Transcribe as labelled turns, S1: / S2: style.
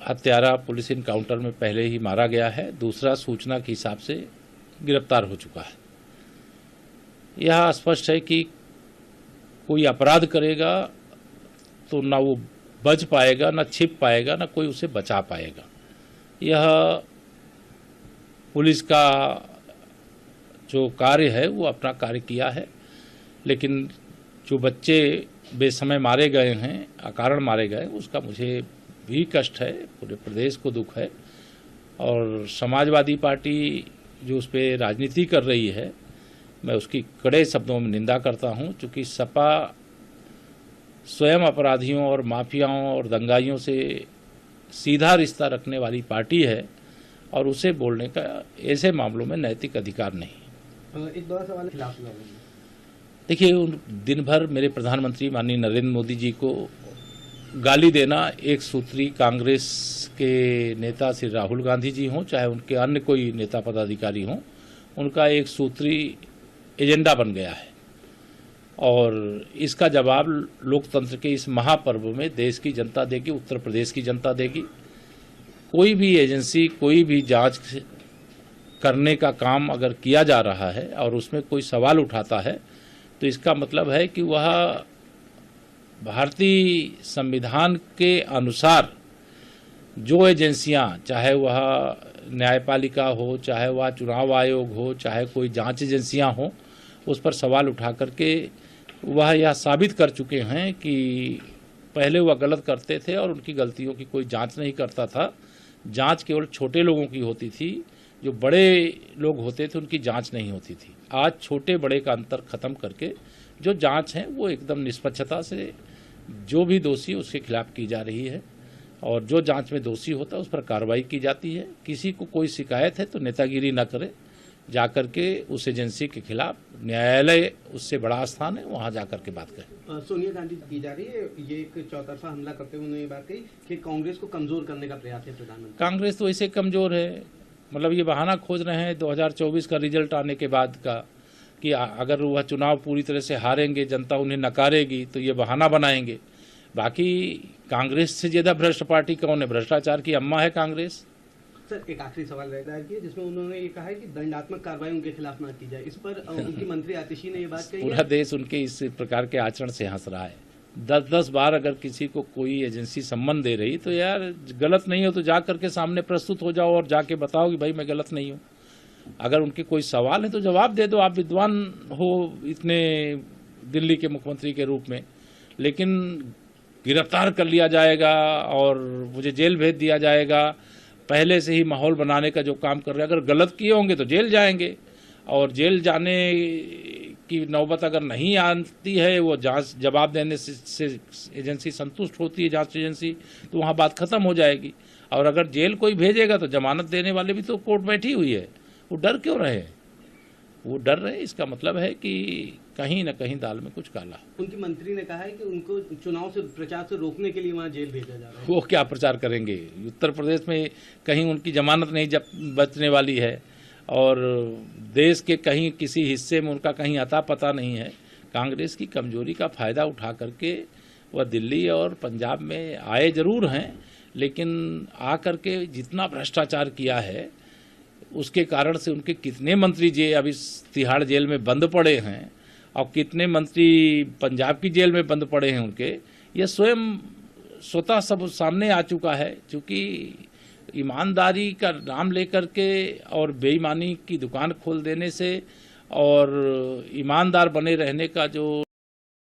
S1: हत्यारा police encounter में पहले ही मारा गया है, दूसरा सूचना के हिसाब से गिरफ्तार हो चुका है। यह स्पष्ट है कि कोई अपराध करेगा तो ना वो बच पाएगा, ना छिप पाएगा, ना कोई उसे बचा पाएगा। यह पुलिस का जो कार्य है वो अपना कार्य किया है, लेकिन जो बच्चे बेसमय मारे गए हैं, अकारण मारे गए, उसका मुझे भी कष्ट है, पूरे प्रदेश को दुख है। और समाजवादी पार्टी जो उस पर राजनीति कर रही है, मैं उसकी कड़े शब्दों में निंदा करता हूं, क्योंकि सपा स्वयं अपराधियों और माफियाओं और दंगाइयों से सीधा रिश्ता रखने वाली पार्टी है और उसे बोलने का ऐसे मामलों में नैतिक अधिकार नहीं।
S2: एक बड़ा सवाल खिलाफ
S1: देखिए, दिन भर मेरे प्रधानमंत्री माननीय नरेंद्र मोदी जी को गाली देना एक सूत्री कांग्रेस के नेता श्री राहुल गांधी जी हों, चाहे उनके अन्य कोई नेता पदाधिकारी हों, उनका एक सूत्री एजेंडा बन गया है। और इसका जवाब लोकतंत्र के इस महापर्व में देश की जनता देगी, उत्तर प्रदेश की जनता देगी। कोई भी एजेंसी कोई भी जांच करने का काम अगर किया जा रहा है और उसमें कोई सवाल उठाता है, तो इसका मतलब है कि वह भारतीय संविधान के अनुसार जो एजेंसियां, चाहे वह न्यायपालिका हो, चाहे वह चुनाव आयोग हो, चाहे कोई जांच एजेंसियां हो, उस पर सवाल उठा करके वह यह साबित कर चुके हैं कि पहले वह गलत करते थे और उनकी गलतियों की कोई जांच नहीं करता था। जांच केवल छोटे लोगों की होती थी, जो बड़े लोग होते थे उनकी जांच नहीं होती थी। आज छोटे बड़े का अंतर खत्म करके जो जांच है वो एकदम निष्पक्षता से जो भी दोषी उसके खिलाफ की जा रही है, और जो जांच में दोषी होता है उस पर कार्रवाई की जाती है। किसी को कोई शिकायत है तो नेतागिरी न करे, जाकर के उस एजेंसी के खिलाफ न्यायालय उससे बड़ा स्थान है, वहां जाकर के बात करें।
S2: सोनिया गांधी की जा रही है, ये एक चौतरफा हमला करते हुए उन्होंने ये बात कही कि कांग्रेस को कमजोर करने का प्रयास है प्रधानमंत्री।
S1: कांग्रेस तो ऐसे कमजोर है, मतलब ये बहाना खोज रहे हैं 2024 का रिजल्ट आने के बाद का, कि अगर वह चुनाव पूरी तरह से हारेंगे, जनता उन्हें नकारेगी, तो ये बहाना बनाएंगे। बाकी कांग्रेस से ज्यादा भ्रष्ट पार्टी कौन है? भ्रष्टाचार की अम्मा है कांग्रेस।
S2: सर, एक आखिरी सवाल रहता है कि जिसमें उन्होंने ये कहा है कि दंडात्मक कार्रवाई उनके खिलाफ ना की जाए। इस पर उनकी मंत्री आतिशी ने ये बात कही।
S1: पूरा देश उनके इस प्रकार के आचरण से हंस रहा है। 10-10 बार अगर किसी को कोई एजेंसी सम्मन दे रही, तो यार गलत नहीं हो तो जा करके सामने प्रस्तुत हो जाओ और जाके बताओ कि भाई मैं गलत नहीं हूँ। अगर उनके कोई सवाल है तो जवाब दे दो, आप विद्वान हो इतने दिल्ली के मुख्यमंत्री के रूप में। लेकिन गिरफ्तार कर लिया जाएगा और मुझे जेल भेज दिया जाएगा, पहले से ही माहौल बनाने का जो काम कर रहे हैं, अगर गलत किए होंगे तो जेल जाएंगे, और जेल जाने की नौबत अगर नहीं आती है, वो जांच जवाब देने से एजेंसी संतुष्ट होती है, जांच एजेंसी, तो वहाँ बात खत्म हो जाएगी। और अगर जेल कोई भेजेगा तो जमानत देने वाले भी तो कोर्ट बैठी हुई है, वो डर क्यों रहे? वो डर रहे, इसका मतलब है कि कहीं न कहीं दाल में कुछ काला।
S2: उनकी मंत्री ने कहा है कि उनको चुनाव से प्रचार से रोकने के लिए वहां जेल भेजा जा रहा है।
S1: वो क्या प्रचार करेंगे? उत्तर प्रदेश में कहीं उनकी जमानत नहीं बचने वाली है, और देश के कहीं किसी हिस्से में उनका कहीं अता पता नहीं है। कांग्रेस की कमजोरी का फायदा उठा करके वह दिल्ली और पंजाब में आए जरूर हैं, लेकिन आकर के जितना भ्रष्टाचार किया है उसके कारण से उनके कितने मंत्री अभी तिहाड़ जेल में बंद पड़े हैं, और कितने मंत्री पंजाब की जेल में बंद पड़े हैं उनके, यह स्वतः सब सामने आ चुका है। क्योंकि ईमानदारी का नाम लेकर के और बेईमानी की दुकान खोल देने से और ईमानदार बने रहने का जो